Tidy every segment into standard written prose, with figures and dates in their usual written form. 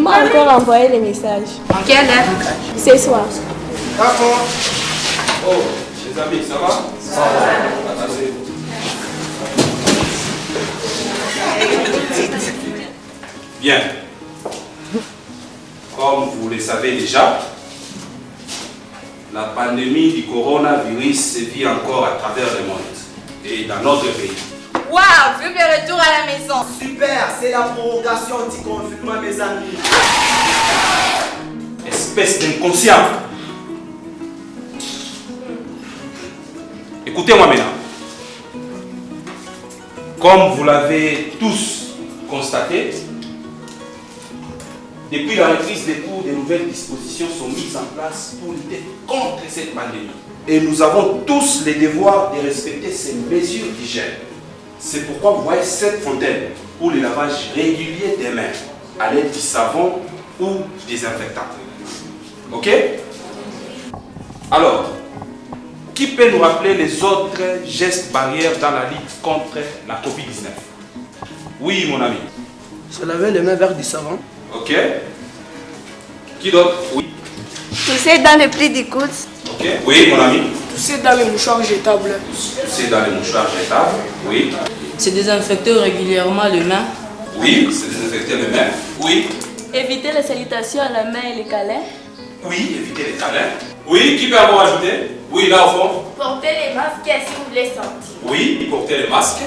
m'a encore envoyé les messages. En quelle heure? Ce soir. D'accord. Oh, les amis, ça va? Ça va. Bien. Comme vous le savez déjà, la pandémie du coronavirus sévit encore à travers le monde et dans notre pays. Waouh, vive le retour à la maison. Super, c'est la prorogation du confinement, mes amis. Espèce d'inconscient. Écoutez-moi maintenant. Comme vous l'avez tous constaté, depuis la reprise des cours, de nouvelles dispositions sont mises en place pour lutter contre cette pandémie. Et nous avons tous le devoir de respecter ces mesures d'hygiène. C'est pourquoi vous voyez cette fontaine pour le lavage régulier des mains à l'aide du savon ou du désinfectant. Ok? Alors, qui peut nous rappeler les autres gestes barrières dans la lutte contre la Covid-19? Oui, mon ami. Se laver les mains avec du savon. Ok. Qui d'autre? Oui. Tousser dans le pli du coude. Ok. Oui, mon ami. Tousser dans les mouchoirs jetables. C'est dans les mouchoirs jetables. Oui. Se désinfecter régulièrement les mains. Oui, c'est désinfecter les mains. Oui. Éviter les salutations à la main et les câlins. Oui, éviter les câlins. Oui, qui peut avoir ajouté? Oui, là au fond. Portez les masques si vous voulez sortir. Oui, porter les masques.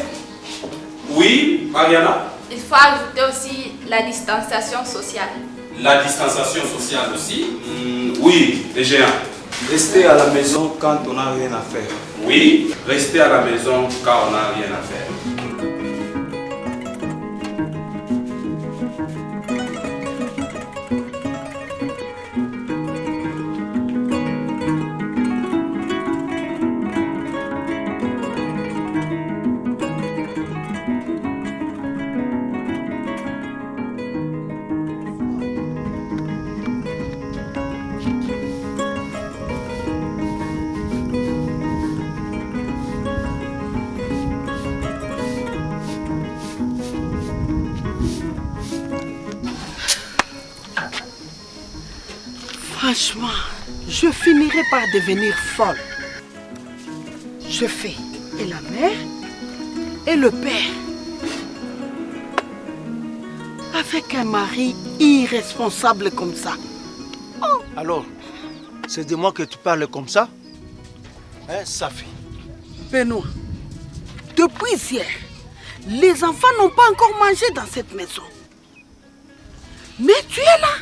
Oui, Mariana. Il faut ajouter aussi la distanciation sociale. La distanciation sociale aussi. Oui, les géants. Rester à la maison quand on n'a rien à faire. Oui, rester à la maison quand on n'a rien à faire. Franchement, je finirai par devenir folle. Je fais et la mère et le père. Avec un mari irresponsable comme ça. Oh. Alors, c'est de moi que tu parles comme ça? Hein, Safi? Benoît, depuis hier, les enfants n'ont pas encore mangé dans cette maison. Mais tu es là,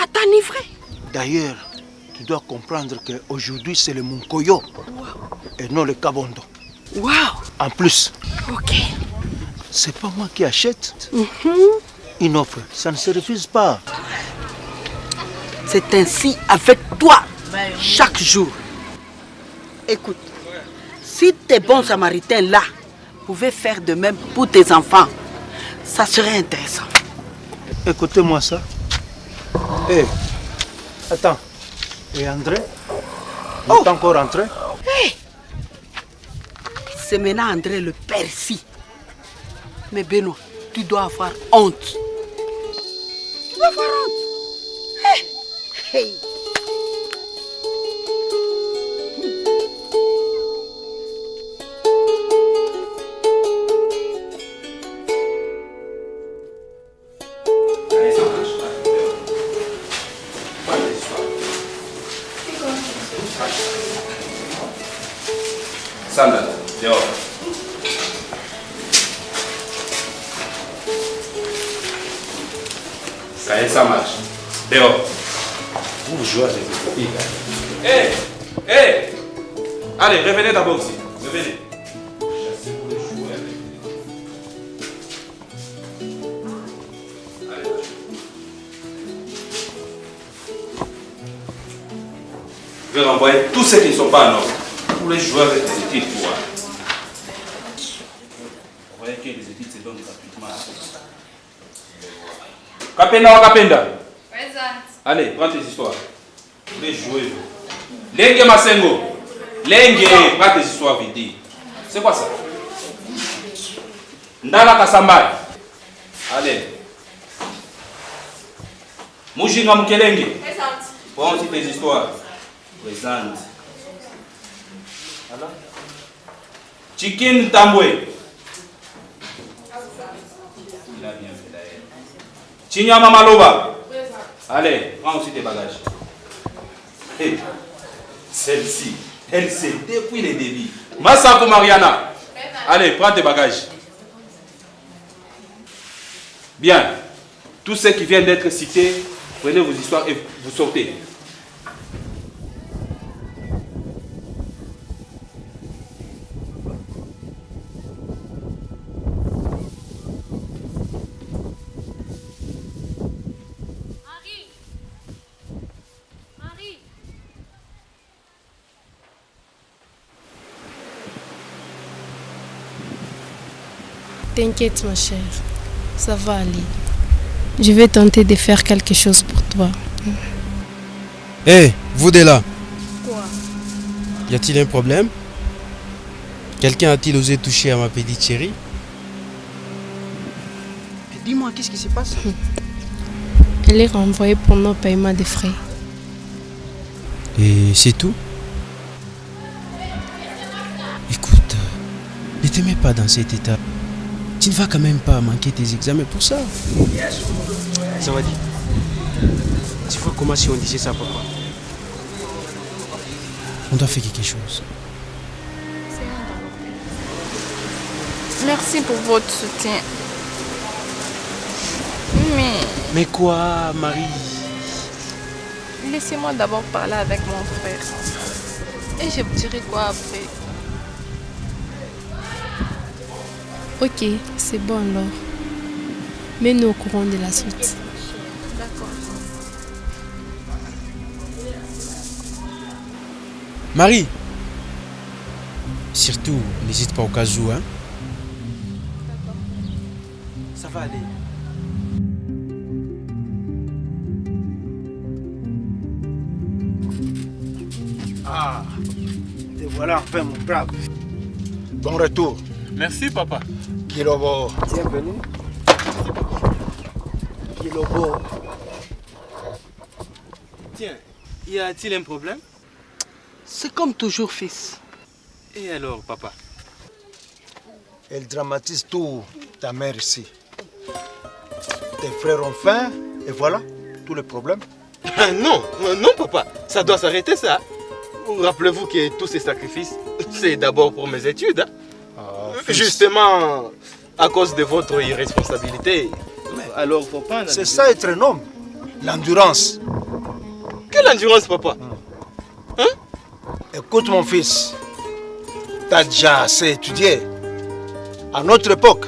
à t'enivrer. D'ailleurs, tu dois comprendre qu'aujourd'hui c'est le Munkoyo et non le Kabondo. Waouh! En plus, Ok. c'est pas moi qui achète. Une offre, ça ne se refuse pas. C'est ainsi avec toi, chaque jour. Écoute, si tes bons samaritains là pouvaient faire de même pour tes enfants, ça serait intéressant. Écoutez-moi ça. Hé, attends. Et André? Il est encore rentré? Hey. C'est maintenant André le père ici. Mais Benoît, tu dois avoir honte. Tu dois avoir honte. Hey. Hey. Sandra, dehors. Ça y est, ça marche. Dehors. Vous jouez avec les filles. Hé! Hé! Allez, revenez d'abord ici. Revenez. Chassez pour les jouer avec les Allez. Je vais renvoyer tous ceux qui ne sont pas en ordre. Pour les jouer avec les études. Vous voyez que les études se donnent gratuitement à tous. Kapenda ou Kapenda? Présente. Allez, prends tes histoires. Vous voulez jouer. Lengue Masengo. Lengue, prends tes histoires, Vidi. C'est quoi ça? Ndala Kasambay. Allez. Mujinga Mukelenge. Présente. Prends aussi tes histoires. Présente. Voilà. Chikin Tambwe. Il a bien fait d'ailleurs. Chinyama Maloba. Allez, prends aussi tes bagages. Hey, celle-ci, elle sait depuis les débuts. Masako Mariana. Allez, prends tes bagages. Bien. Tous ceux qui viennent d'être cités, prenez vos histoires et vous sortez. T'inquiète ma chère, ça va aller. Je vais tenter de faire quelque chose pour toi. Hé, vous de là. Quoi? Y a-t-il un problème? Quelqu'un a-t-il osé toucher à ma petite chérie? Dis-moi, qu'est-ce qui se passe? Elle est renvoyée pour nos paiements de frais. Et c'est tout? Écoute, ne te mets pas dans cet état. Tu ne vas quand même pas manquer tes examens pour ça. Ça va dire. Tu vois comment si on disait ça, papa? On doit faire quelque chose. Merci pour votre soutien. Mais quoi, Marie? Laissez-moi d'abord parler avec mon frère. Et je vous dirai quoi après. Ok, c'est bon alors. Mets-nous au courant de la suite. D'accord. Marie! Surtout, n'hésite pas au cas où, hein? Ça va aller. Ah, te voilà enfin mon brave. Bon retour. Merci, papa. Kilobo. Bienvenue. Kilobo. Tiens, y a-t-il un problème? C'est comme toujours, fils. Et alors, papa? Elle dramatise tout, ta mère ici. Tes frères ont faim, et voilà, tout le problème. Non, non, papa. Ça doit s'arrêter, ça. Rappelez-vous que tous ces sacrifices, c'est d'abord pour mes études. Hein? Justement, à cause de votre irresponsabilité. Alors, faut pas... C'est ça être un homme, l'endurance. Quelle endurance, papa? Hein? Écoute mon fils, tu as déjà assez étudié. À notre époque,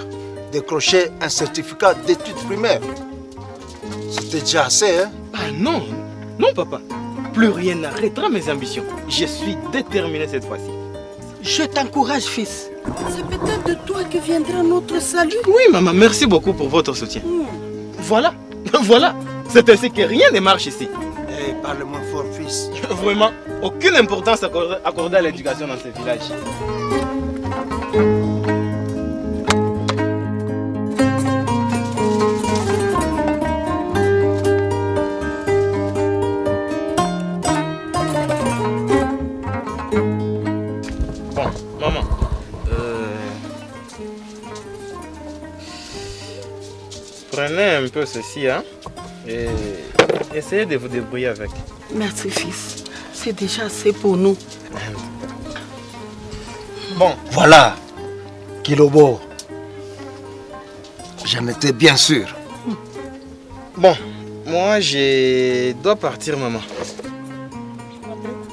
décrocher un certificat d'études primaires, c'était déjà assez, hein? Ah non, non, papa. Plus rien n'arrêtera mes ambitions. Je suis déterminé cette fois-ci. Je t'encourage, fils. C'est peut-être de toi que viendra notre salut. Oui, maman, merci beaucoup pour votre soutien. Voilà, voilà. C'est ainsi que rien ne marche ici. Hey, parle-moi fort, fils. Vraiment, aucune importance accordée à l'éducation dans ce village. Bon, maman. Prenez un peu ceci, hein, et essayez de vous débrouiller avec. Merci, fils. C'est déjà assez pour nous. Bon, voilà, Kilobo. J'en étais bien sûr. Bon, moi je dois partir, maman.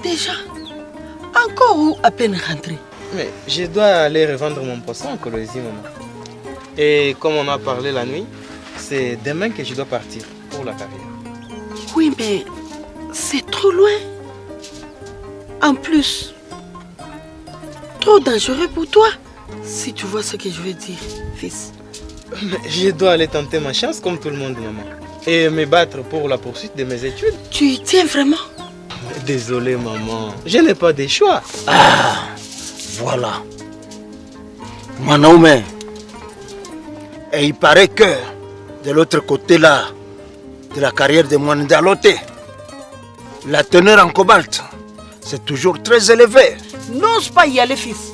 Déjà? Encore ou à peine rentré? Mais je dois aller revendre mon poisson en Colosie, maman. Et comme on a parlé la nuit, c'est demain que je dois partir pour la carrière. Oui, mais c'est trop loin. En plus, trop dangereux pour toi. Si tu vois ce que je veux dire, fils. Mais je dois aller tenter ma chance comme tout le monde, maman. Et me battre pour la poursuite de mes études. Tu y tiens vraiment? Désolé, maman. Je n'ai pas de choix. Ah, voilà. Manaume. Et il paraît que de l'autre côté là, de la carrière de Moindalote. La teneur en cobalt, c'est toujours très élevé. N'ose pas y aller, fils.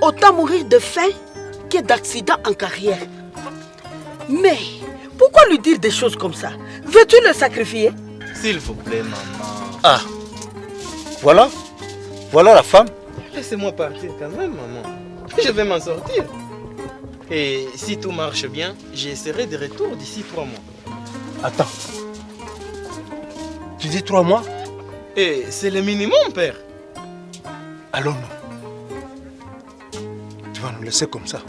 Autant mourir de faim que d'accident en carrière. Mais pourquoi lui dire des choses comme ça? Veux-tu le sacrifier? S'il vous plaît, maman. Ah, voilà. Voilà la femme. Laissez-moi partir quand même, maman. Je vais m'en sortir. Et si tout marche bien, j'essaierai de retour d'ici 3 mois. Attends. Tu dis 3 mois? Et c'est le minimum, père. Allons, non. Tu vas nous laisser comme ça.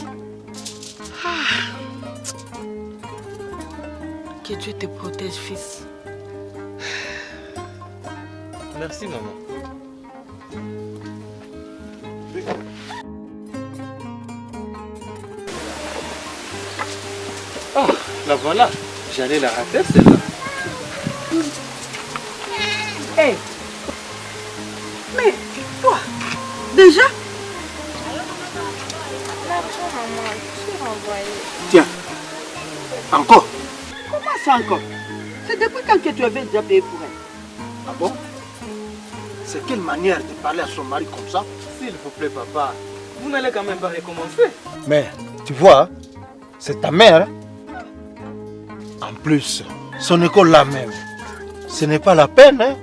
Que Dieu te protège, fils. Merci, maman. Ah, la voilà. J'allais la rater, celle-là. Hé! Mais toi, déjà? Tiens, encore. Comment ça encore? C'est depuis quand que tu avais déjà payé pour elle? Ah bon? C'est quelle manière de parler à son mari comme ça? S'il vous plaît, papa, vous n'allez quand même pas recommencer. Mais, tu vois, hein, c'est ta mère. Hein? En plus, son école là même, ce n'est pas la peine. Hein?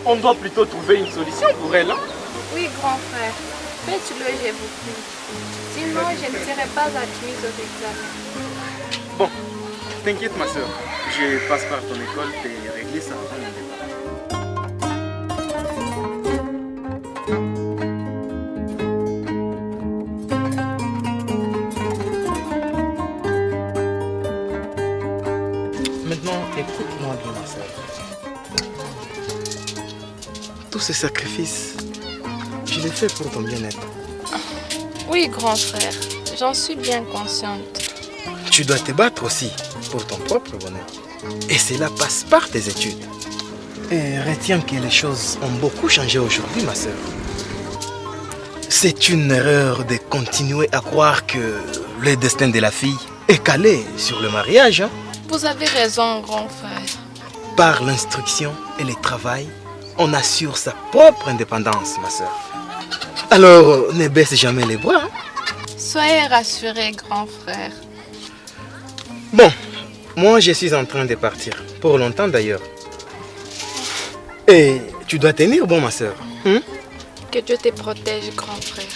On doit plutôt trouver une solution pour elle. Hein? Oui, grand frère. Faites-le, je vous prie. Sinon, je ne serai pas admise aux examens. Bon, t'inquiète ma soeur. Je passe par ton école et régler ça avant mon départ. Maintenant, écoute-moi bien, ma soeur. Tous ces sacrifices, je les fais pour ton bien-être. Oui, grand frère. J'en suis bien consciente. Tu dois te battre aussi pour ton propre bonheur. Et cela passe par tes études. Et retiens que les choses ont beaucoup changé aujourd'hui, ma soeur. C'est une erreur de continuer à croire que le destin de la fille est calé sur le mariage. Hein? Vous avez raison, grand frère. Par l'instruction et le travail, on assure sa propre indépendance, ma soeur. Alors, ne baisse jamais les bras. Hein? Soyez rassurés, grand frère. Bon, moi je suis en train de partir. Pour longtemps d'ailleurs. Et tu dois tenir bon, ma soeur. Hein? Que Dieu te protège, grand frère.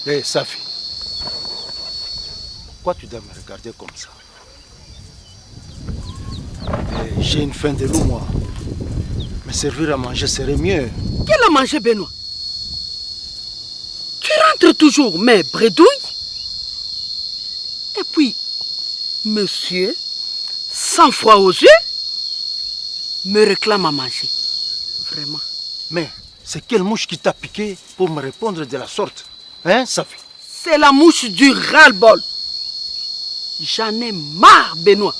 Hé, Safi, pourquoi tu dois me regarder comme ça? J'ai une faim de loup, moi. Me servir à manger serait mieux. Qu'elle a mangé, Benoît? Tu rentres toujours, mais bredouille? Et puis, monsieur, sans froid aux yeux, me réclame à manger. Vraiment. Mais c'est quelle mouche qui t'a piqué pour me répondre de la sorte? Hein, Safi? C'est la mouche du ras-le-bol. J'en ai marre, Benoît.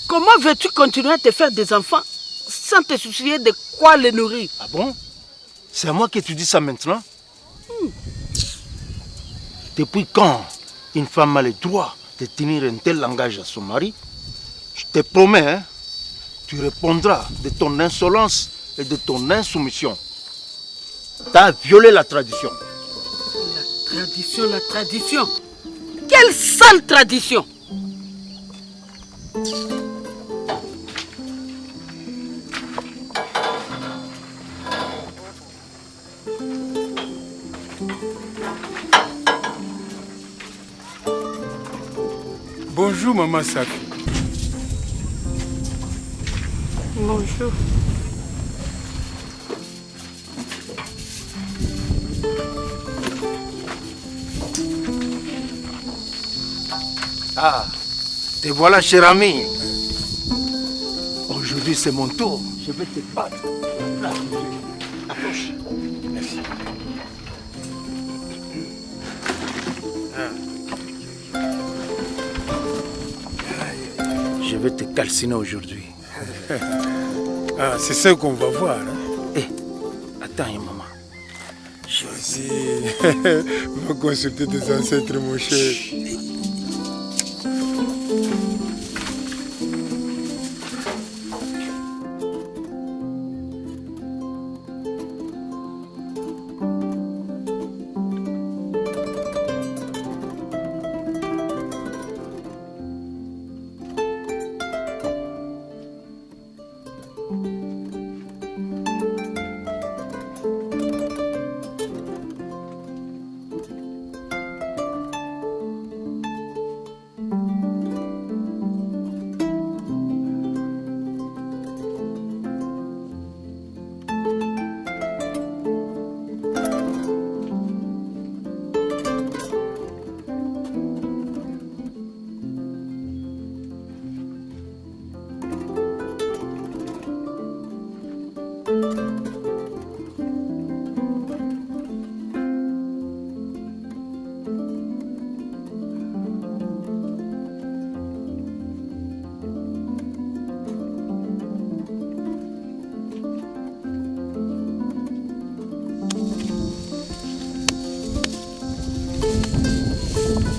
Comment veux-tu continuer à te faire des enfants sans te soucier de quoi les nourrir? Ah bon? C'est à moi que tu dis ça maintenant? Depuis quand une femme a le droit de tenir un tel langage à son mari? Je te promets, hein, tu répondras de ton insolence et de ton insoumission. Tu as violé la tradition. La tradition. Quelle sale tradition! Bonjour, maman Safi. Bonjour. Ah, te voilà, cher ami. Aujourd'hui, c'est mon tour. Je vais te battre. Là, approche. Merci. Je vais te calciner aujourd'hui. Ah, c'est ça qu'on va voir. Eh, attends, maman. Vas-y, va consulter tes ancêtres, mon cher.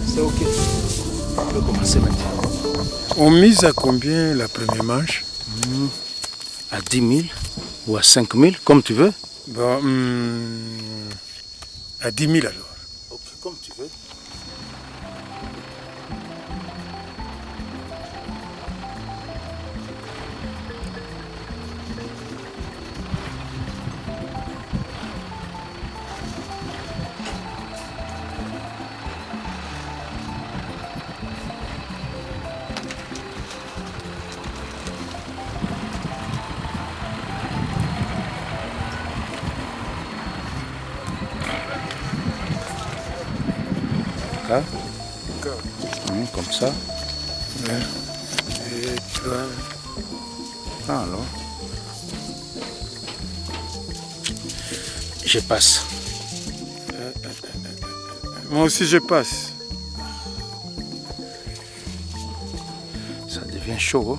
C'est ok. On peut commencer maintenant. On mise à combien la première manche? À 10 000 ou à 5 000, comme tu veux. Bon, à 10 000 alors. Ok, comme tu veux. Là. Comme ça. Et toi? Ah, alors. Je passe. Moi aussi je passe. Ça devient chaud.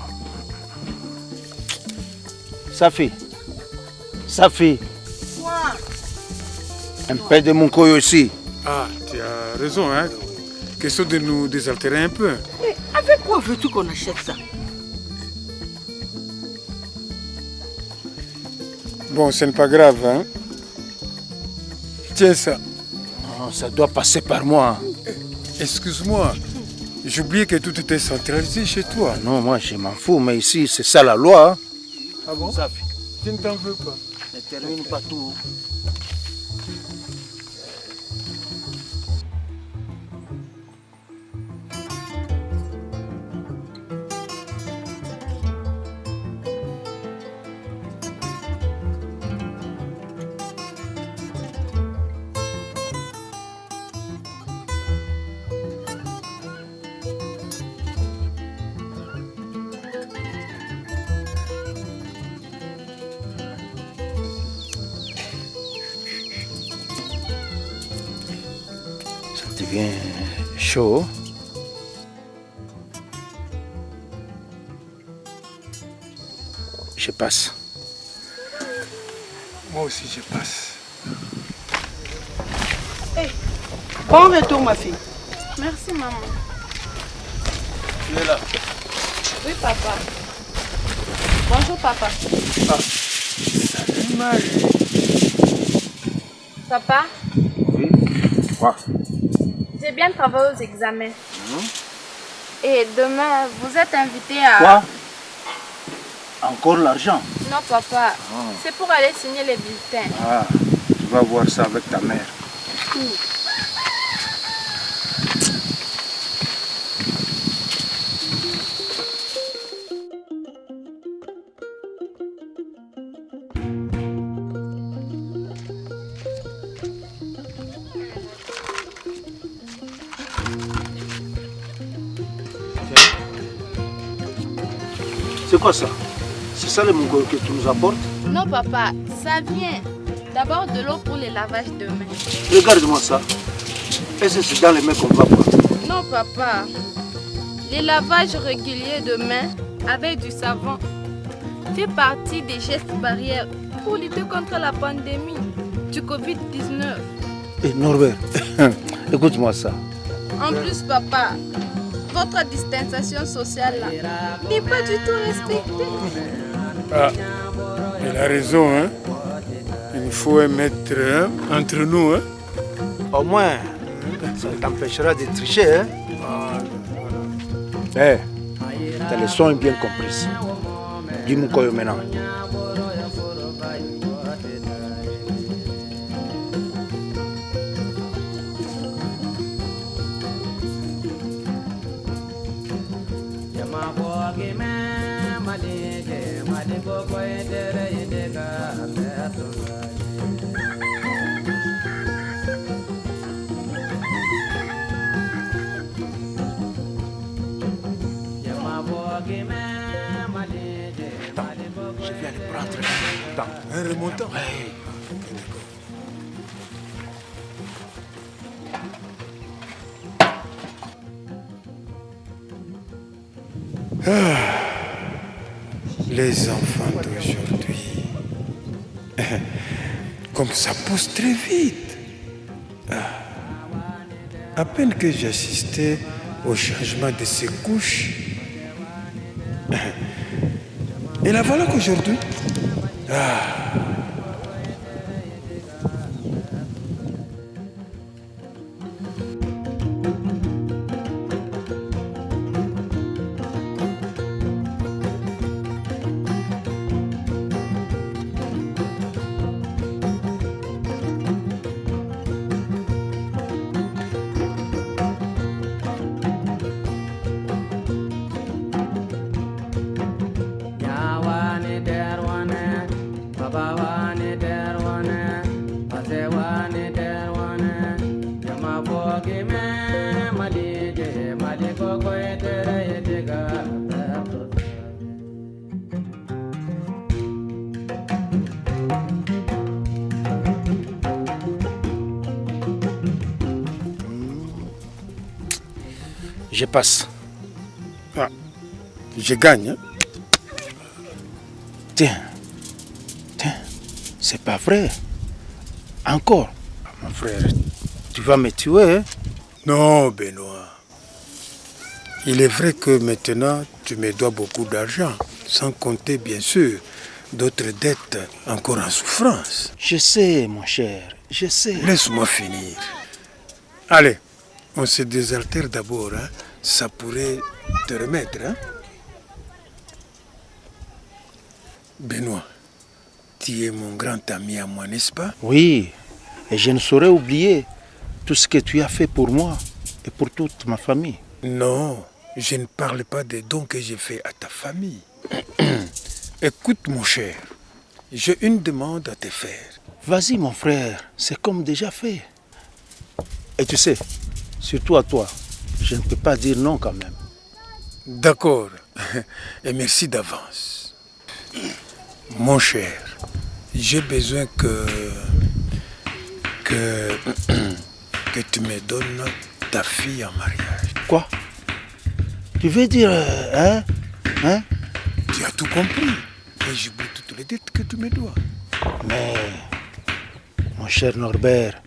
Safi. Safi. Quoi? Un peu de mon couille aussi. Ah, tu as raison, hein. Question de nous désaltérer un peu. Mais avec quoi veux-tu qu'on achète ça? Bon, ce n'est pas grave, hein. Tiens ça. Non, ça doit passer par moi. Excuse-moi. J'oubliais que tout était centralisé chez toi. Non, moi je m'en fous, mais ici c'est ça la loi. Ah bon? Safi. Je ne t'en veux pas. Ne termine pas tout. Ça devient chaud. Je passe. Moi aussi je passe. Hey, bon retour ma fille. Merci, maman. Tu es là. Oui, papa. Bonjour, papa. Salut Marie. Papa, Oui. Quoi? j'ai bien travaillé aux examens. Et demain, vous êtes invité à... Quoi? Encore l'argent? Non, papa. C'est pour aller signer les bulletins. Ah, tu vas voir ça avec ta mère. C'est quoi ça? C'est ça le mongol que tu nous apportes? Non, papa, ça vient. D'abord de l'eau pour les lavages de mains. Regarde-moi ça. Est-ce que c'est dans les mains qu'on va boire? Non, papa. Les lavages réguliers de mains avec du savon fait partie des gestes barrières pour lutter contre la pandémie du Covid-19. Eh Norbert, écoute-moi ça. En plus, papa, votre distanciation sociale là n'est pas du tout respectée. Ah, elle a raison, hein. Il faut mettre entre nous, hein. Au moins, ça t'empêchera de tricher, hein. Eh, ta leçon est bien comprise. Dis-moi quoi maintenant. Je vais aller prendre un remontant. Ouais. Les enfants d'aujourd'hui, comme ça pousse très vite. À peine que j'assistais au changement de ces couches, et la voilà qu'aujourd'hui, je passe. Ah, je gagne. Hein? Tiens, c'est pas vrai. Encore, mon frère, tu vas me tuer, hein? Non, Benoît. Il est vrai que maintenant, tu me dois beaucoup d'argent, sans compter, bien sûr, d'autres dettes encore en souffrance. Je sais, mon cher, je sais. Laisse-moi finir. Allez, on se désaltère d'abord, hein? Ça pourrait te remettre, hein? Benoît, tu es mon grand ami à moi, n'est-ce pas? Oui, et je ne saurais oublier tout ce que tu as fait pour moi et pour toute ma famille. Non, je ne parle pas des dons que j'ai faits à ta famille. Écoute, mon cher, j'ai une demande à te faire. Vas-y, mon frère, c'est comme déjà fait. Et tu sais, surtout à toi, je ne peux pas dire non quand même. D'accord, et merci d'avance. Mon cher, j'ai besoin que tu me donnes ta fille en mariage. Quoi? Tu veux dire, hein? Tu as tout compris. Et j'oublie toutes les dettes que tu me dois. Mais, mon cher Norbert,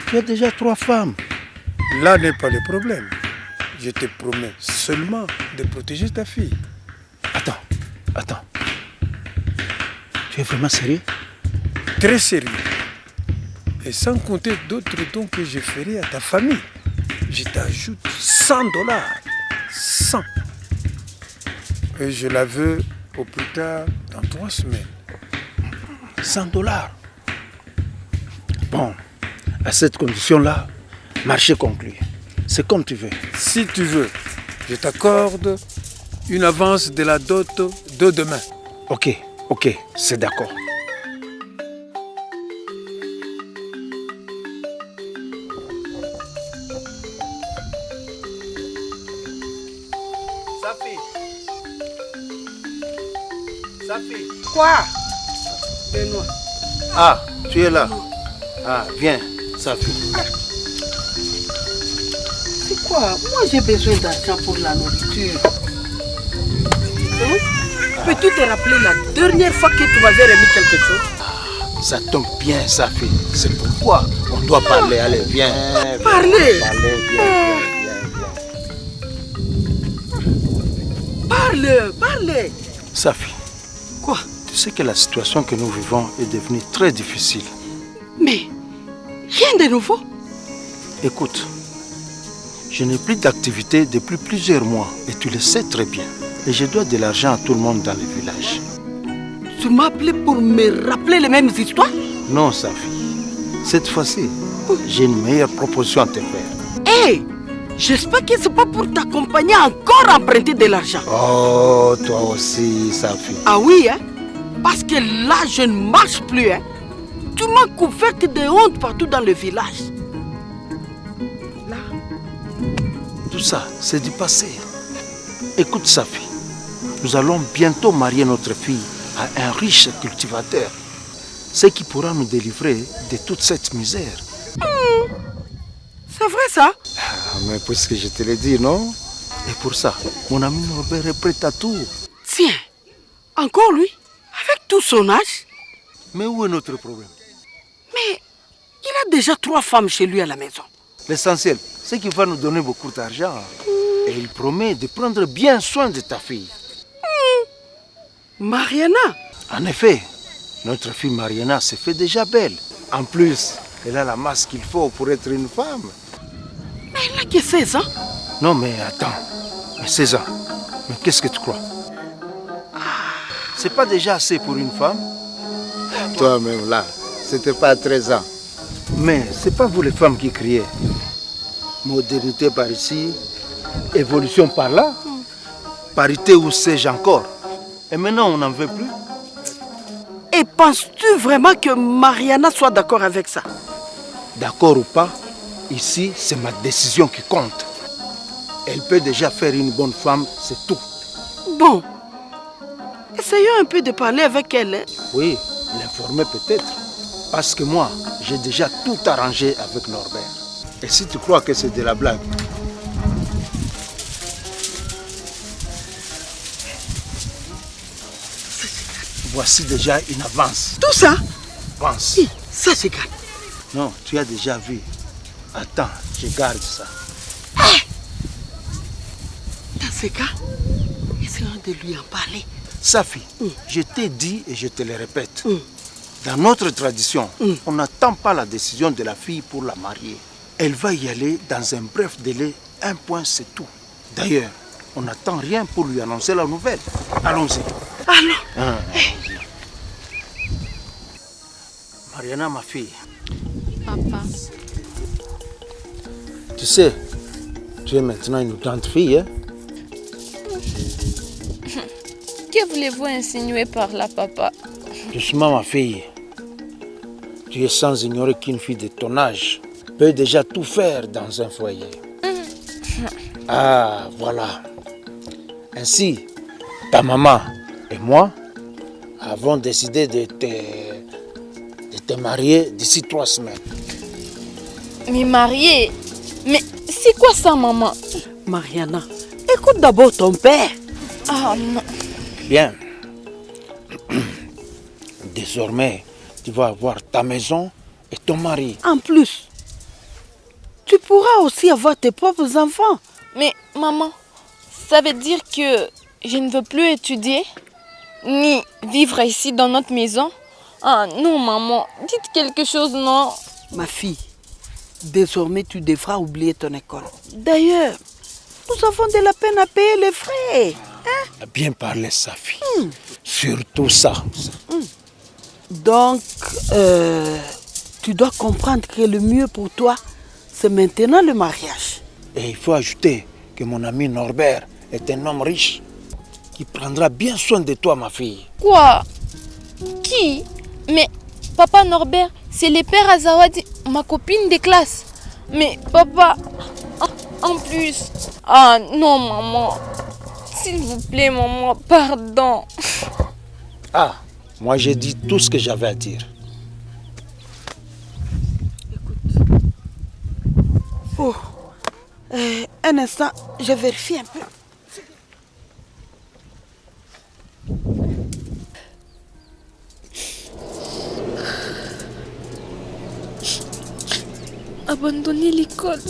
tu as déjà 3 femmes. Là n'est pas le problème. Je te promets seulement de protéger ta fille. Attends. Tu es vraiment sérieux? Très sérieux. Et sans compter d'autres dons que je ferai à ta famille. Je t'ajoute $100. 100. Et je la veux au plus tard dans 3 semaines. $100. Bon, à cette condition-là, marché conclu. C'est comme tu veux. Si tu veux, je t'accorde une avance de la dot de demain. Ok, c'est d'accord. Safi. Quoi? Benoît. Ah, tu es là. Ah, viens, Safi. C'est quoi? Moi j'ai besoin d'argent pour la nourriture. Hein? Peux-tu te rappeler la dernière fois que tu m'avais remis quelque chose? Ça tombe bien, Safi. C'est pourquoi on doit parler. Allez, viens. Parler? Parle. Safi. Quoi? Tu sais que la situation que nous vivons est devenue très difficile. Mais rien de nouveau. Écoute, je n'ai plus d'activité depuis plusieurs mois et tu le sais très bien. Et je dois de l'argent à tout le monde dans le village. Tu m'as appelé pour me rappeler les mêmes histoires? Non, Safi. Cette fois-ci, j'ai une meilleure proposition à te faire. Hé! J'espère que c'est pas pour t'accompagner encore à emprunter de l'argent. Oh, toi aussi, Safi. Ah oui, hein? Parce que là, je ne marche plus, hein? Tu m'as couvert de honte partout dans le village. Là. Tout ça, c'est du passé. Écoute, Safi, nous allons bientôt marier notre fille à un riche cultivateur. Ce qui pourra nous délivrer de toute cette misère. C'est vrai ça? Ah, mais puisque je te l'ai dit, non? Et pour ça, mon ami Norbert est prêt à tout. Tiens, encore lui? Avec tout son âge? Mais où est notre problème? Mais il a déjà 3 femmes chez lui à la maison. L'essentiel, c'est qu'il va nous donner beaucoup d'argent. Et il promet de prendre bien soin de ta fille. Mariana? En effet, notre fille Mariana se fait déjà belle. En plus, elle a la masse qu'il faut pour être une femme. Mais elle n'a que 16 ans. Non mais attends, mais 16 ans, mais qu'est-ce que tu crois? C'est pas déjà assez pour une femme? Toi-même là, c'était pas 13 ans. Mais c'est pas vous les femmes qui criez. Modernité par ici, évolution par là, parité où sais-je encore. Et maintenant on n'en veut plus. Et penses-tu vraiment que Mariana soit d'accord avec ça? D'accord ou pas, ici c'est ma décision qui compte. Elle peut déjà faire une bonne femme, c'est tout. Bon, essayons un peu de parler avec elle. Hein? Oui, l'informer peut-être. Parce que moi, j'ai déjà tout arrangé avec Norbert. Et si tu crois que c'est de la blague, voici déjà une avance. Tout ça? Pense. Oui, ça c'est grave. Non, tu as déjà vu. Attends, je garde ça. Dans ce cas, essayons de lui en parler. Safi, je t'ai dit et je te le répète. Dans notre tradition, on n'attend pas la décision de la fille pour la marier. Elle va y aller dans un bref délai, un point c'est tout. D'ailleurs, on n'attend rien pour lui annoncer la nouvelle. Allons-y. Allons. Mariana, ma fille. Papa. Tu sais, tu es maintenant une grande fille, hein? Que voulez-vous insinuer par là, papa? Doucement, ma fille. Tu es sans ignorer qu'une fille de ton âge peut déjà tout faire dans un foyer. Ah, voilà. Ainsi, ta maman et moi avons décidé de te marier d'ici 3 semaines. Me marier? Mais c'est quoi ça, maman? Mariana, écoute d'abord ton père. Ah non. Bien. Désormais, tu vas avoir ta maison et ton mari. En plus, tu pourras aussi avoir tes propres enfants. Mais maman, ça veut dire que je ne veux plus étudier, ni vivre ici dans notre maison? Ah non, maman, dites quelque chose, non? Ma fille, désormais tu devras oublier ton école. D'ailleurs, nous avons de la peine à payer les frais. Hein? Bien parler, Safi. Surtout ça. Donc, tu dois comprendre que le mieux pour toi, c'est maintenant le mariage. Et il faut ajouter que mon ami Norbert est un homme riche qui prendra bien soin de toi, ma fille. Quoi? Qui? Mais papa Norbert, c'est le père Azawadi, ma copine de classe. Mais papa, en plus... Ah non maman, s'il vous plaît maman, pardon. Ah, moi j'ai dit tout ce que j'avais à dire. Oh, un instant, je vérifie un peu. Abandonner l'école.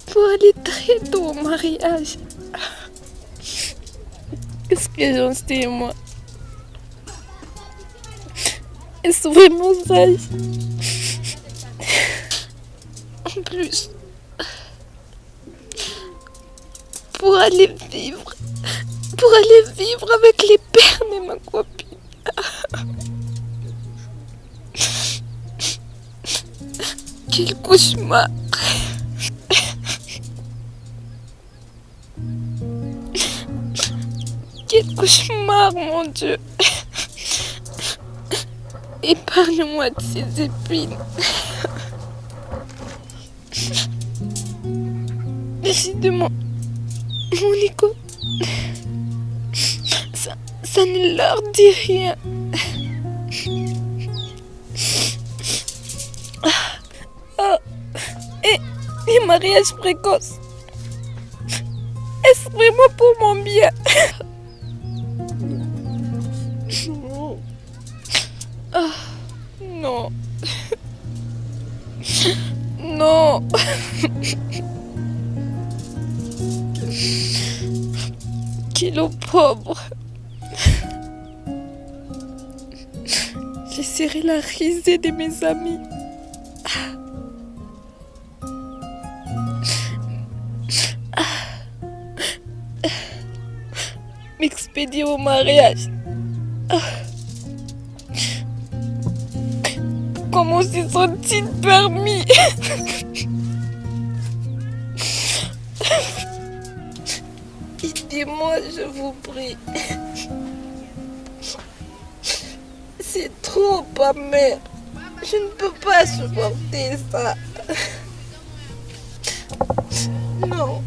Pour aller très tôt au mariage. Qu'est-ce que j'en sais, moi? Est-ce vraiment sage? En plus, pour aller vivre avec les pères de ma copine. Quel cauchemar! Quel cauchemar, mon Dieu! Épargne-moi de ces épines. Décidément, mon écho, ça ne leur dit rien. Et mariage précoce. Est-ce vraiment pour mon bien? Non. Non. Quel pauvre. Je serai la risée de mes amis. M'expédier au mariage. Comment se sont-ils permis? Aidez-moi, je vous prie. C'est trop, mère. Je ne peux pas supporter ça. Non.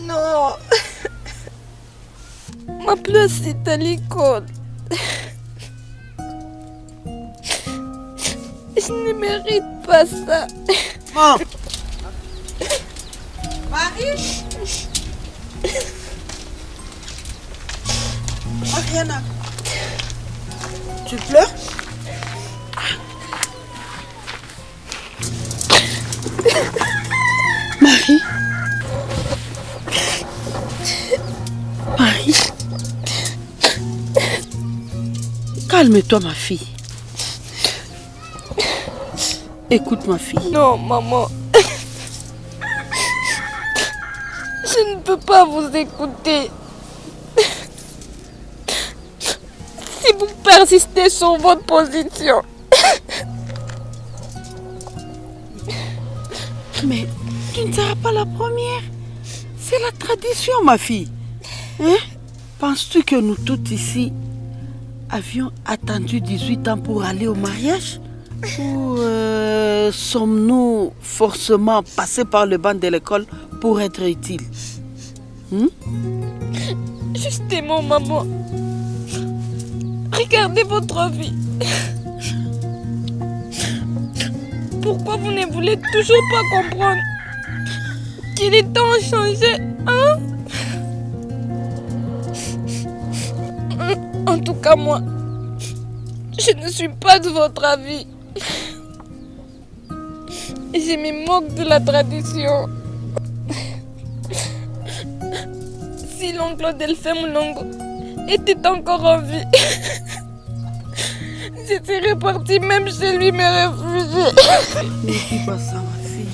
Non. Ma place est à l'école. Je ne mérite pas ça. Maman. Marie. Mariana. Tu pleures? Marie. Marie. Calme-toi, ma fille. Écoute, ma fille. Non, maman. Je ne peux pas vous écouter. Si vous persistez sur votre position. Mais tu ne seras pas la première. C'est la tradition, ma fille. Hein? Penses-tu que nous toutes ici avions attendu 18 ans pour aller au mariage? Ou sommes-nous forcément passés par le banc de l'école pour être utiles? Justement, maman. Regardez votre vie. Pourquoi vous ne voulez toujours pas comprendre qu'il est temps de changer, hein? En tout cas, moi, je ne suis pas de votre avis. Je me moque de la tradition. Si l'oncle Delphin Moulongo était encore en vie. J'étais repartie même chez lui me réfugier. Ne dis pas ça, ma fille.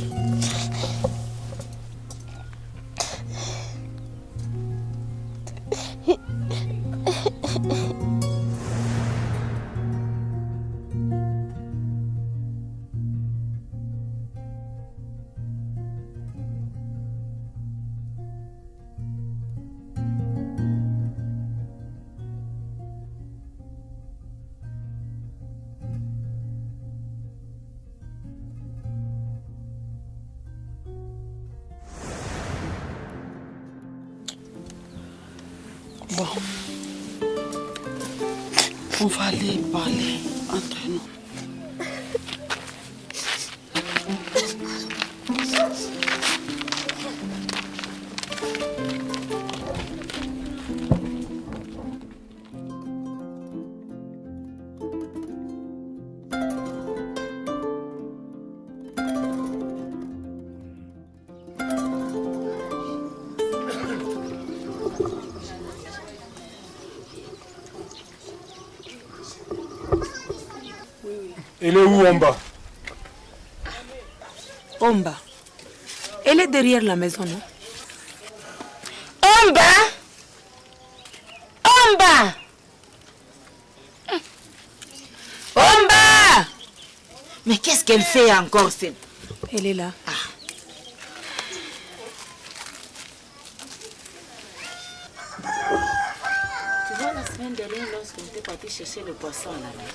Bon, on va aller parler entre nous. Elle est où, Omba? Omba. Elle est derrière la maison, non? Omba! Omba! Omba! Mais qu'est-ce qu'elle fait encore, cette... Elle est là. Ah. Tu vois, la semaine dernière, lorsqu'on était parti chercher le poisson là-bas,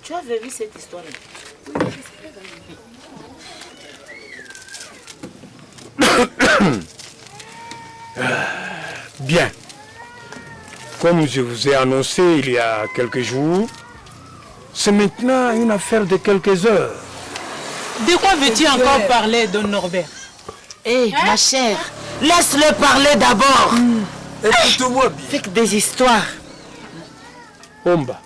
tu avais vu cette histoire-là? Bien. Comme je vous ai annoncé il y a quelques jours, c'est maintenant une affaire de quelques heures. De quoi veux-tu encore parler, Don Norbert? Hé, ma chère, laisse-le parler d'abord. Écoute-moi bien. Fais que des histoires. Omba,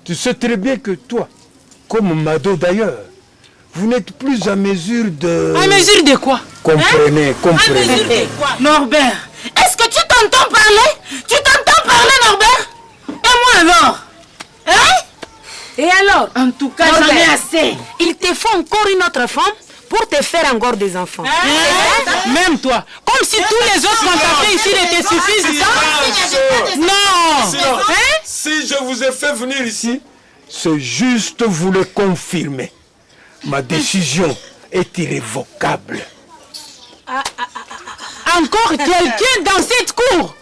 tu sais très bien que toi, comme Mado d'ailleurs, vous n'êtes plus à mesure de... À mesure de quoi? Comprenez, comprenez. À mesure de quoi? Norbert, est-ce que tu t'entends parler? Tu t'entends parler, Norbert? Et moi alors? Hein? Et alors? En tout cas, j'en ai assez. Il te faut encore une autre femme pour te faire encore des enfants. Même toi, comme si tous les autres contactés ici ne te suffisent. Non! Si je vous ai fait venir ici, c'est juste vous le confirmer. Ma décision est irrévocable. Encore quelqu'un dans cette cour?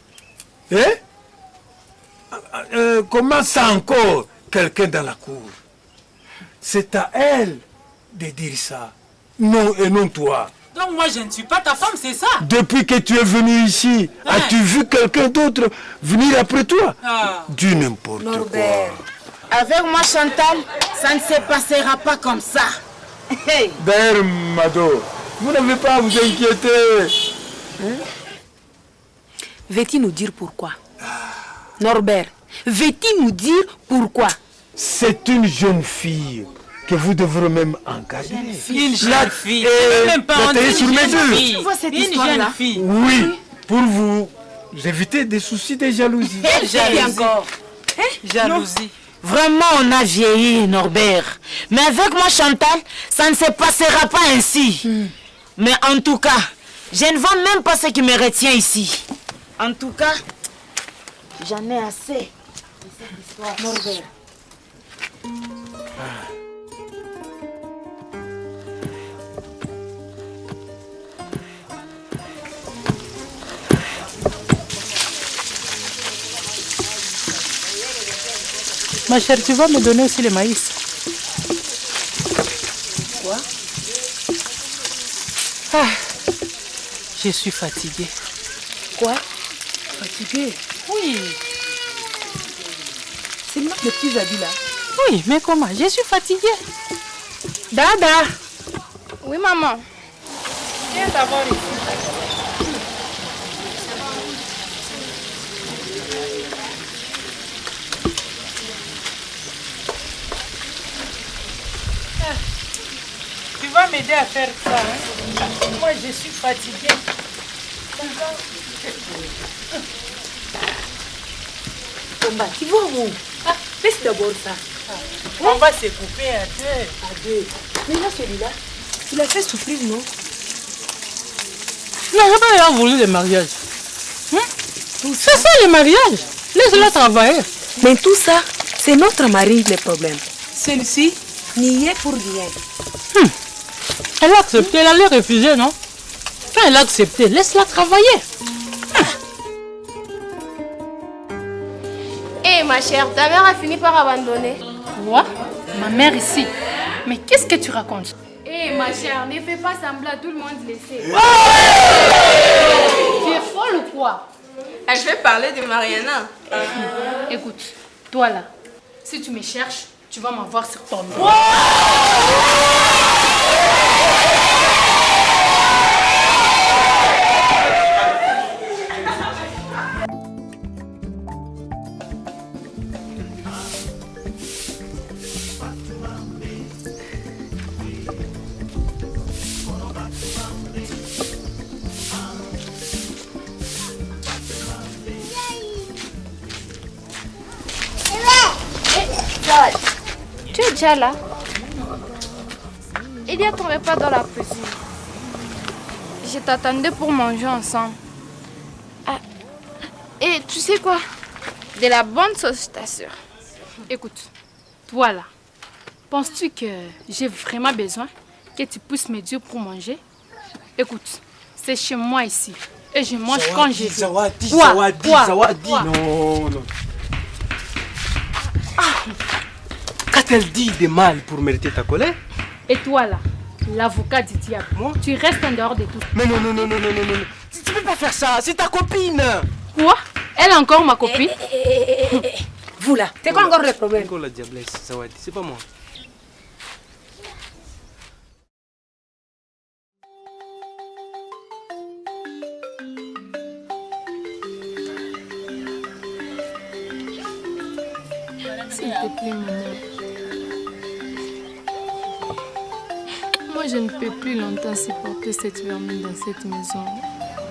Hein? Comment ça encore, quelqu'un dans la cour? C'est à elle de dire ça. Non, et non toi. Donc moi je ne suis pas ta femme, c'est ça? Depuis que tu es venu ici, as-tu vu quelqu'un d'autre venir après toi? Du n'importe quoi. Avec moi, Chantal, ça ne se passera pas comme ça. Hey. D'ailleurs, Mado, vous n'avez pas à vous inquiéter. Veux-tu nous dire pourquoi? Norbert, veux-tu nous dire pourquoi? C'est une jeune fille que vous devrez même encadrer. Une jeune fille. Même pas une jeune fille. Une jeune fille. Oui, pour vous éviter des soucis de jalousie. Jalousie encore. Jalousie. Vraiment, on a vieilli, Norbert. Mais avec moi, Chantal, ça ne se passera pas ainsi. Mais en tout cas, je ne vois même pas ce qui me retient ici. En tout cas, j'en ai assez de cette histoire, Norbert. Ma chère, tu vas me donner aussi le maïs. Quoi? Je suis fatiguée. Quoi? Fatiguée? Oui. C'est moi le petit habit là. Oui, mais comment? Je suis fatiguée. Dada! Oui, maman. Viens d'abord ici. Tu vas m'aider à faire ça, hein? Moi, je suis fatiguée. Samba, tu vas où? Laisse d'abord ça. On va se couper à deux. À deux. Mais là, celui-là, il a fait souffrir, non? Non, je n'ai pas voulu le mariage. C'est ça le mariage. Laisse-la travailler. Mais tout ça, c'est notre mari le problème. Celui-ci n'y est pour rien. Elle a accepté, elle allait refuser, non? Quand elle a accepté, laisse-la travailler. Hé ma chère, ta mère a fini par abandonner. Quoi? Ma mère ici? Mais qu'est-ce que tu racontes? Hé ma chère, ne fais pas semblant, tout le monde le sait. Tu es folle ou quoi? Je vais parler de Mariana. Écoute, toi là, si tu me cherches, tu vas m'avoir sur ton dos. Tu es déjà là? Il y a ton repas dans la cuisine. Je t'attendais pour manger ensemble. Ah. Et tu sais quoi? De la bonne sauce, je t'assure. Écoute, toi là, penses-tu que j'ai vraiment besoin que tu puisses me dire pour manger? Écoute, c'est chez moi ici. Et je mange quand je veux. Zawadi, Toi, Zawadi, toi, Zawadi. toi. Non, non. Qu'a-t-elle dit de mal pour mériter ta colère? Et toi là, l'avocat du diable, tu restes en dehors de tout. Mais non, non, non, non, non, non, non. Tu peux pas faire ça, c'est ta copine. Quoi? Elle est encore ma copine? Vous là, c'est quoi encore le problème? Encore la diablesse, Zawadi, c'est pas moi. S'il te plaît, maman. Moi, je ne peux plus longtemps supporter cette vermine dans cette maison.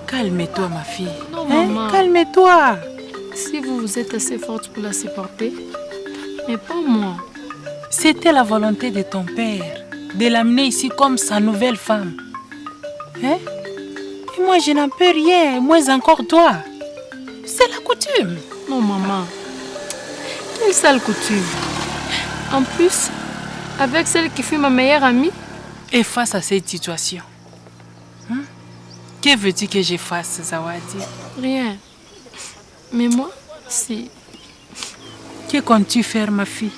Calme-toi, ma fille. Non, maman. Calme-toi. Si vous êtes assez forte pour la supporter, mais pas moi. C'était la volonté de ton père de l'amener ici comme sa nouvelle femme. Hein? Et moi, je n'en peux rien, moins encore toi. C'est la coutume. Non, maman. Quelle sale coutume. En plus, avec celle qui fut ma meilleure amie. Et face à cette situation, que veux-tu que je fasse, Zawadi? Rien. Mais moi, si. Que comptes-tu faire, ma fille?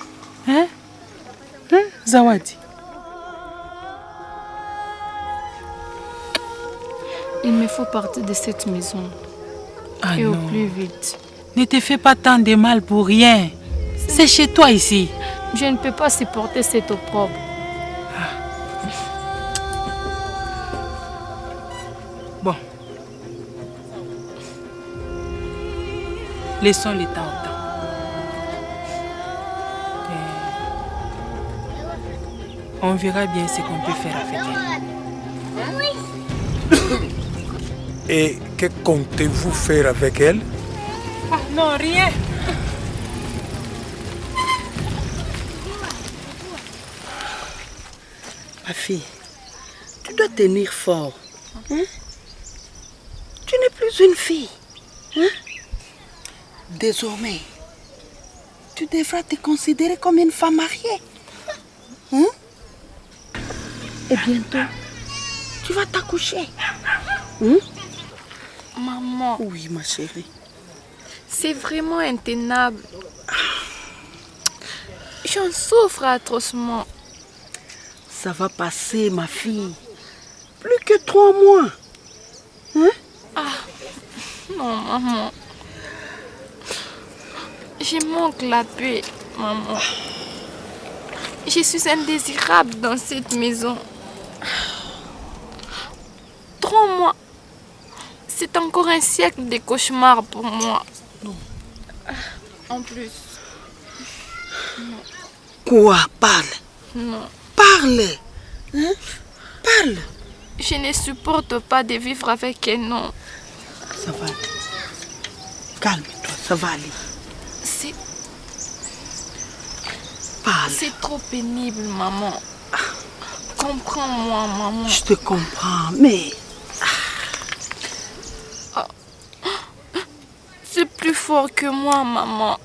Zawadi? Il me faut partir de cette maison. Ah et non. au plus vite. Ne te fais pas tant de mal pour rien. C'est chez toi ici. Je ne peux pas supporter cette opprobre. Bon. Laissons le temps au temps. On verra bien ce qu'on peut faire avec elle. Et que comptez-vous faire avec elle? Ah non, rien. Ma fille, tu dois tenir fort. Hein? Tu n'es plus une fille. Hein? Désormais, tu devras te considérer comme une femme mariée. Hein? Et bientôt, tu vas t'accoucher. Hein? Maman. Oui, ma chérie. C'est vraiment intenable. J'en souffre atrocement. Ça va passer, ma fille. Plus que 3 mois. Hein? Ah, non, maman. Je manque la paix, maman. Je suis indésirable dans cette maison. 3 mois. C'est encore un siècle de cauchemars pour moi. Non. En plus. Non. Quoi? Parle. Non. Parle. Hein? Parle. Je ne supporte pas de vivre avec un homme. Ça va aller. Calme-toi, ça va aller. C'est C'est trop pénible, maman. Comprends-moi, maman. Je te comprends, mais... C'est plus fort que moi, maman.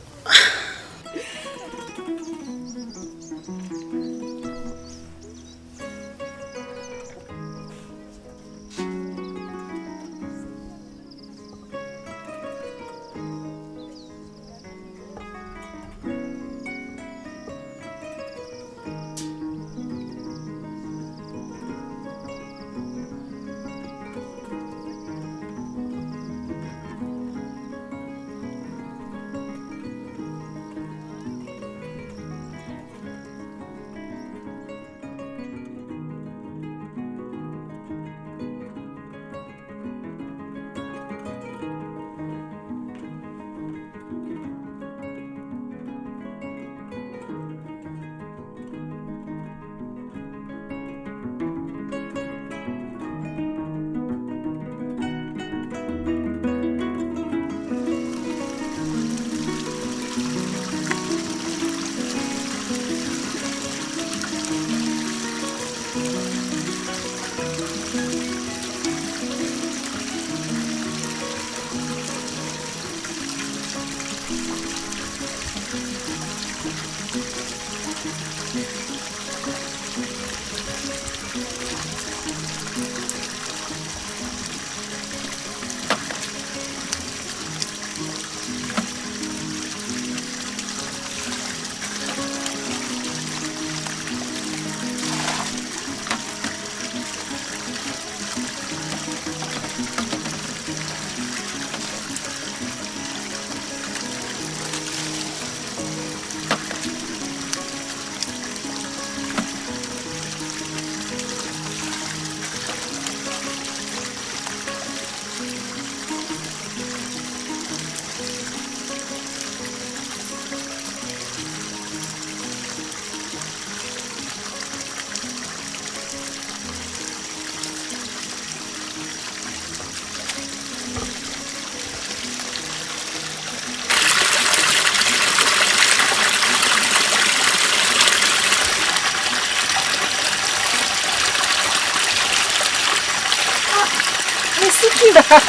Ah,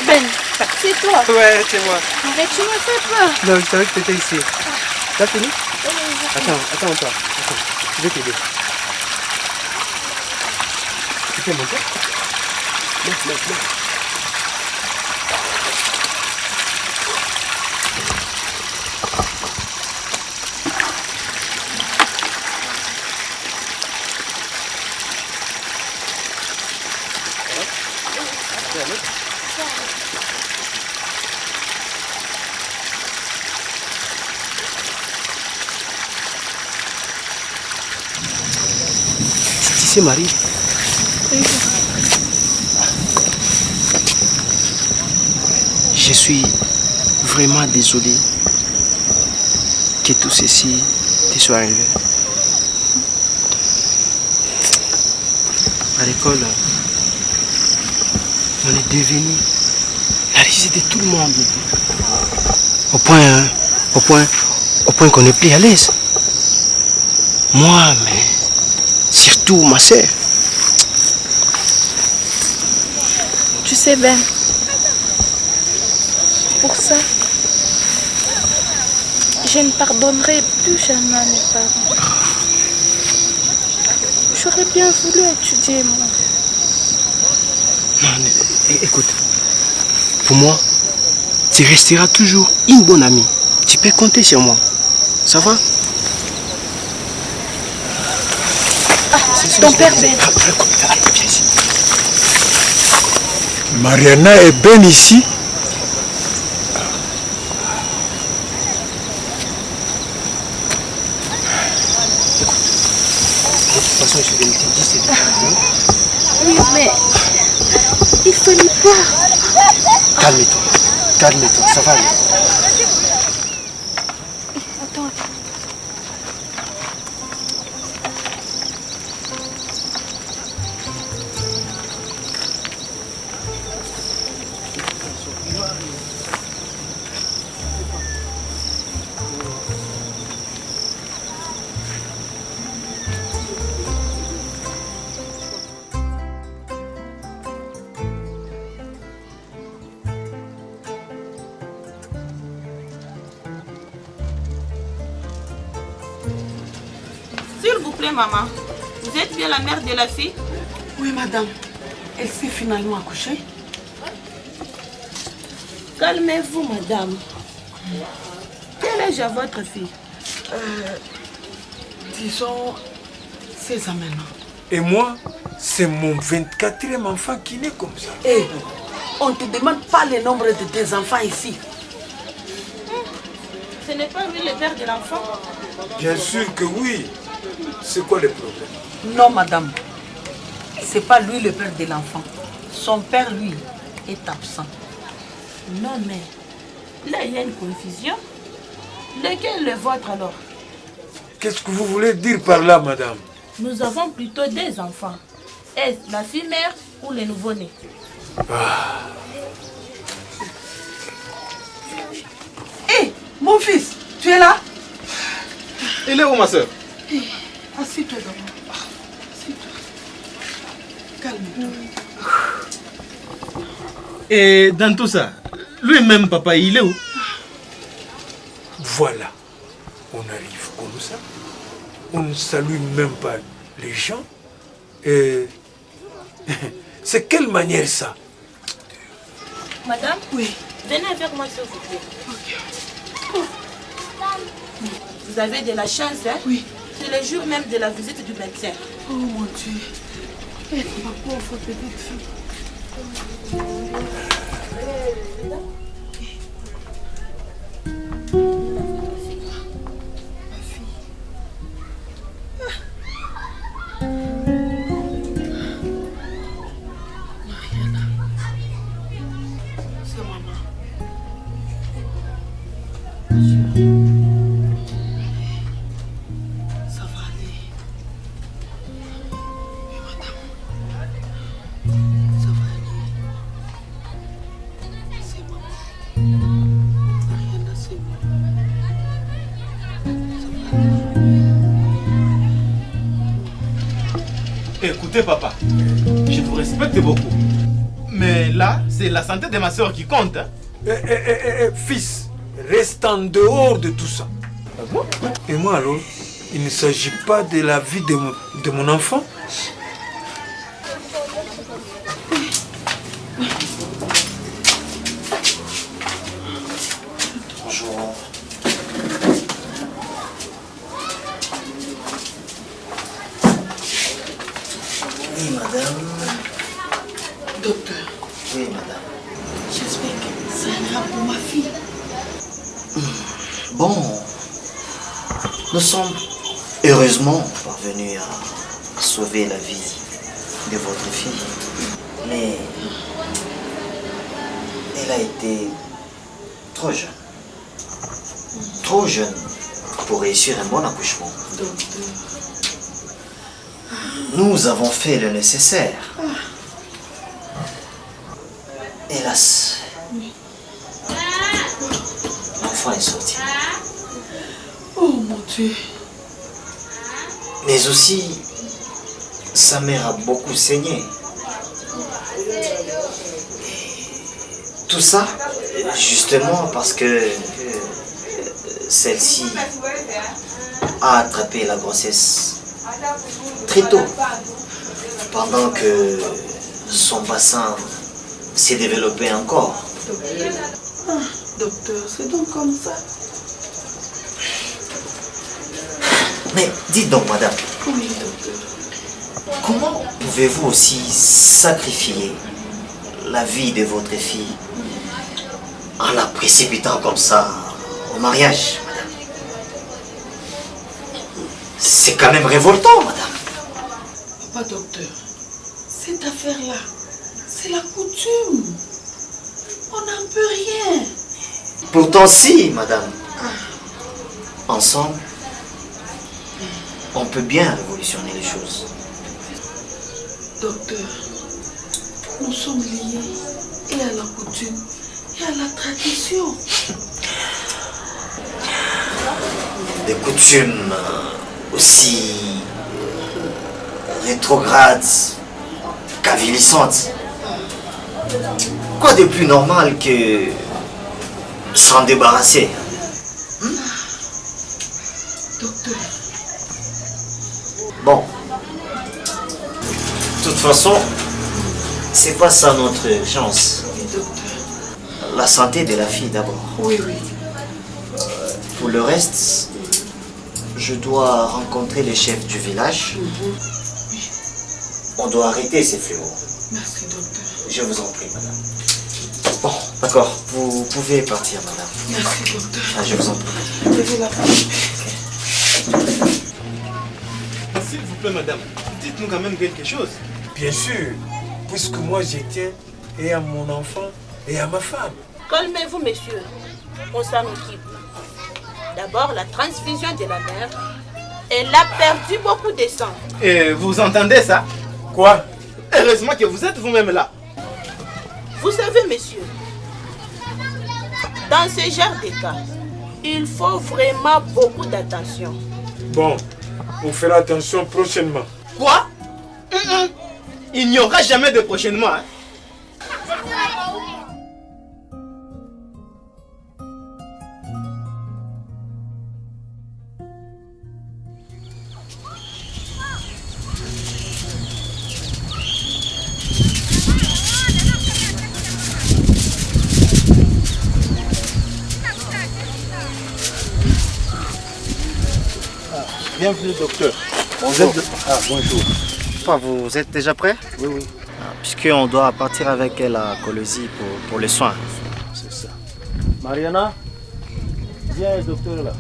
Ben, c'est toi. Ouais, c'est moi. Arrête, tu m'as fait peur. Non, je savais que t'étais ici. T'as fini? Attends, toi. Attends, je vais t'aider. Tu peux monter? Non. Tu sais, Marie, je suis vraiment désolé que tout ceci te soit arrivé. À l'école, on est devenu la risée de tout le monde. Au point qu'on n'est plus à l'aise. Moi, mais surtout ma sœur. Tu sais, Ben, pour ça, je ne pardonnerai plus jamais à mes parents. J'aurais bien voulu étudier, moi. Non, écoute, pour moi, tu resteras toujours une bonne amie. Tu peux compter sur moi. Ça va? Ton père, Ben. Viens ici. Mariana est Ben ici. De toute façon, je suis venu te dire, c'est tout. Oui, mais il fallait pas. Calme-toi, ça va aller. Attends. S'il vous plaît, maman, vous êtes bien la mère de la fille? Oui, madame. Elle s'est finalement accouchée. Calmez-vous, madame. Quel âge a votre fille? Disons 16 ans maintenant. Et moi, c'est mon 24e enfant qui naît comme ça. Et on ne te demande pas le nombre de tes enfants ici. Ce n'est pas lui le père de l'enfant? Bien sûr que oui. C'est quoi le problème? Non, madame. C'est pas lui le père de l'enfant. Son père, lui, est absent. Non, mais là, il y a une confusion. Lequel est le vôtre alors? Qu'est-ce que vous voulez dire par là, madame? Nous avons plutôt des enfants. Est-ce la fille mère ou le nouveau-né? Hé, mon fils, tu es là? Il est où, ma soeur? Assieds-toi d'abord. Assieds-toi. Calme-toi. Et dans tout ça, lui-même, papa, il est où? Voilà. On arrive comme ça. On ne salue même pas les gens. Et c'est quelle manière ça? Madame? Oui. Venez avec moi, s'il vous plaît. Ok. Vous avez de la chance, hein? Oui. C'est le jour même de la visite du médecin. Oh mon Dieu. Aide ma pauvre petite fille. Ça va aller. Oui, madame. Ça va aller. C'est maman. Mariana, c'est moi. Ça va aller. Écoutez, papa, je vous respecte beaucoup. Mais là, c'est la santé de ma soeur qui compte. Hein? Fils, reste en dehors de tout ça. Ah bon? Et moi alors, il ne s'agit pas de la vie de mon enfant. Bonjour. Oui, madame. Docteur. Oui, madame. J'espère que ça ira pour ma fille. Bon, nous sommes heureusement parvenus à sauver la vie de votre fille. Mais elle a été trop jeune. Trop jeune pour réussir un bon accouchement. Docteur. Nous avons fait le nécessaire. Hélas, l'enfant est sorti. Oh mon Dieu. Mais aussi, sa mère a beaucoup saigné. Tout ça, justement parce que celle-ci a attrapé la grossesse très tôt, pendant que son bassin s'est développé encore. Docteur, c'est donc comme ça. Mais dites donc, madame, Oui, docteur. comment pouvez-vous aussi sacrifier la vie de votre fille en la précipitant comme ça au mariage, madame? C'est quand même révoltant, madame. Papa docteur, cette affaire-là, c'est la coutume. On n'en peut rien. Pourtant si, madame. Ensemble, on peut bien révolutionner les choses. Docteur, nous sommes liés et à la coutume et à la tradition. Des coutumes aussi rétrogrades qu'avilissantes. Quoi de plus normal que s'en débarrasser? Docteur. Bon. De toute façon, c'est pas ça notre chance. Oui, docteur. La santé de la fille d'abord. Oui, oui. Pour le reste, je dois rencontrer les chefs du village. On doit arrêter ces fléaux. Merci, docteur. Je vous en prie, madame. Bon, d'accord. Vous pouvez partir, madame. Merci, docteur. Ah, je vous en prie. Levez la main. S'il vous plaît, madame, dites-nous quand même quelque chose. Bien sûr, puisque moi je tiens et à mon enfant et à ma femme. Calmez-vous, monsieur. On s'en occupe. D'abord, la transfusion de la mère. Elle a perdu beaucoup de sang. Et vous entendez ça? Quoi? Heureusement que vous êtes vous-même là. Vous savez, monsieur, dans ce genre de cas, il faut vraiment beaucoup d'attention. Bon, on fera attention prochainement. Quoi? Il n'y aura jamais de prochainement. Hein? Bienvenue, docteur. Bonjour. Bonjour. Vous êtes déjà prêt? Oui, oui. Puisqu'on doit partir avec elle à Colosie pour les soins. C'est ça. Mariana, viens, docteur, là.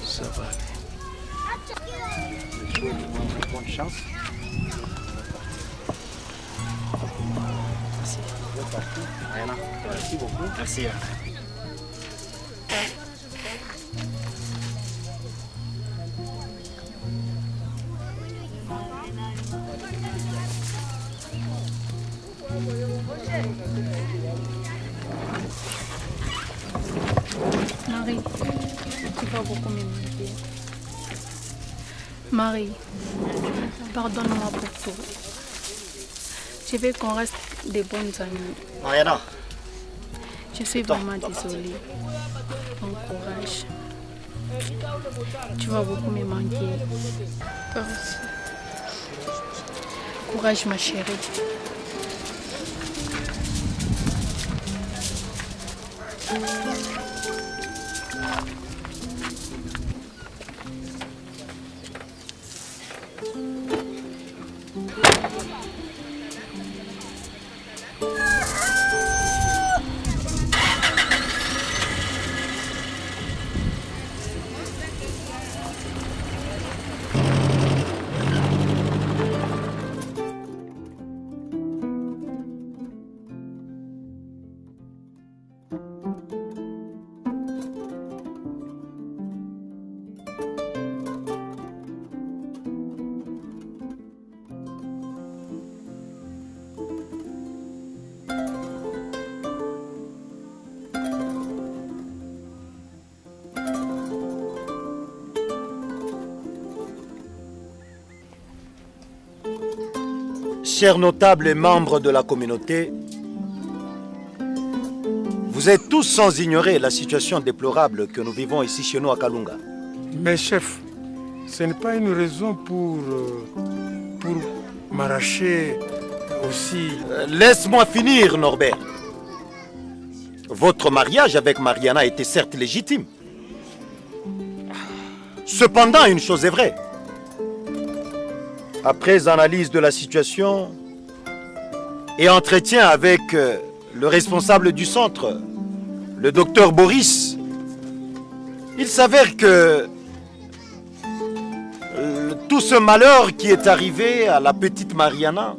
Ça va aller. Je souhaite bonne chance. Merci beaucoup. Merci. Marie, tu vas beaucoup m'aimer. Marie, pardonne-moi pour tout. Je veux qu'on reste des bonnes amies. Mariana. Je suis vraiment désolée. Bon courage. Tu vas beaucoup me manquer. Courage, ma chérie. Chers notables et membres de la communauté, vous êtes tous sans ignorer la situation déplorable que nous vivons ici chez nous à Kalunga. Mais chef, ce n'est pas une raison pour m'arracher aussi... Laisse-moi finir, Norbert. Votre mariage avec Mariana était certes légitime. Cependant, une chose est vraie. Après analyse de la situation et entretien avec le responsable du centre, le docteur Boris, il s'avère que tout ce malheur qui est arrivé à la petite Mariana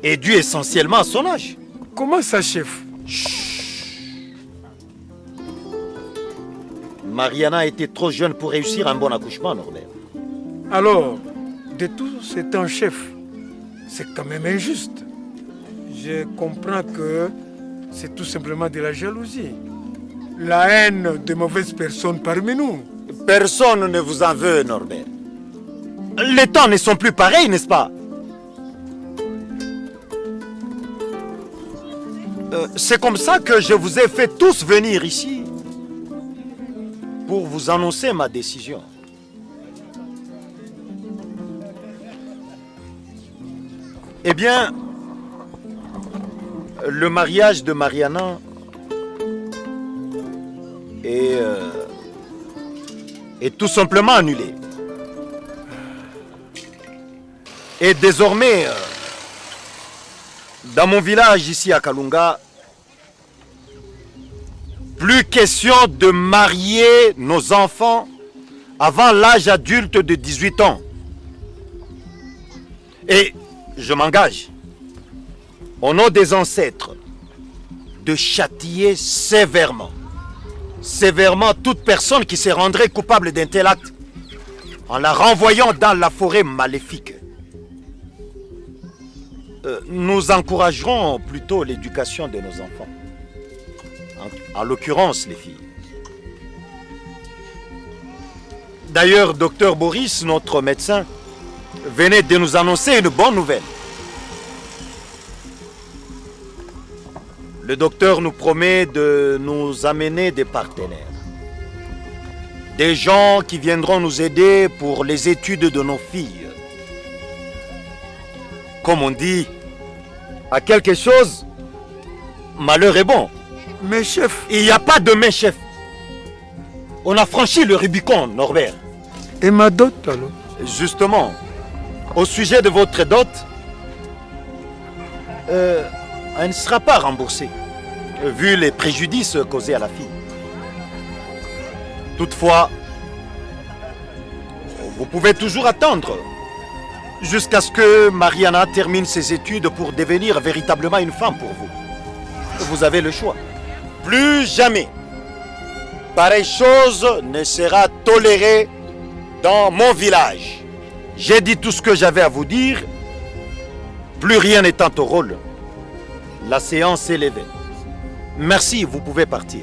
est dû essentiellement à son âge. Comment ça, chef? Mariana était trop jeune pour réussir un bon accouchement, Norbert. Alors, de tout ce temps, chef, c'est quand même injuste. Je comprends que c'est tout simplement de la jalousie. La haine de mauvaises personnes parmi nous. Personne ne vous en veut, Norbert. Les temps ne sont plus pareils, n'est-ce pas? C'est comme ça que je vous ai fait tous venir ici pour vous annoncer ma décision. Eh bien, le mariage de Mariana est tout simplement annulé. Et désormais, dans mon village ici à Kalunga, plus question de marier nos enfants avant l'âge adulte de 18 ans. Et je m'engage, au nom des ancêtres, de châtier sévèrement toute personne qui se rendrait coupable d'un tel acte en la renvoyant dans la forêt maléfique. Nous encouragerons plutôt l'éducation de nos enfants. En l'occurrence, les filles. D'ailleurs, docteur Boris, notre médecin, venait de nous annoncer une bonne nouvelle. Le docteur nous promet de nous amener des partenaires. Des gens qui viendront nous aider pour les études de nos filles. Comme on dit, à quelque chose, malheur est bon. Mais chef... Il n'y a pas de mais, chef. On a franchi le Rubicon, Norbert. Et ma dot, alors? Justement, au sujet de votre dot, elle ne sera pas remboursée, vu les préjudices causés à la fille. Toutefois, vous pouvez toujours attendre jusqu'à ce que Mariana termine ses études pour devenir véritablement une femme pour vous. Vous avez le choix. Plus jamais, pareille chose ne sera tolérée dans mon village. J'ai dit tout ce que j'avais à vous dire. Plus rien n'étant au rôle, la séance est levée. Merci, vous pouvez partir.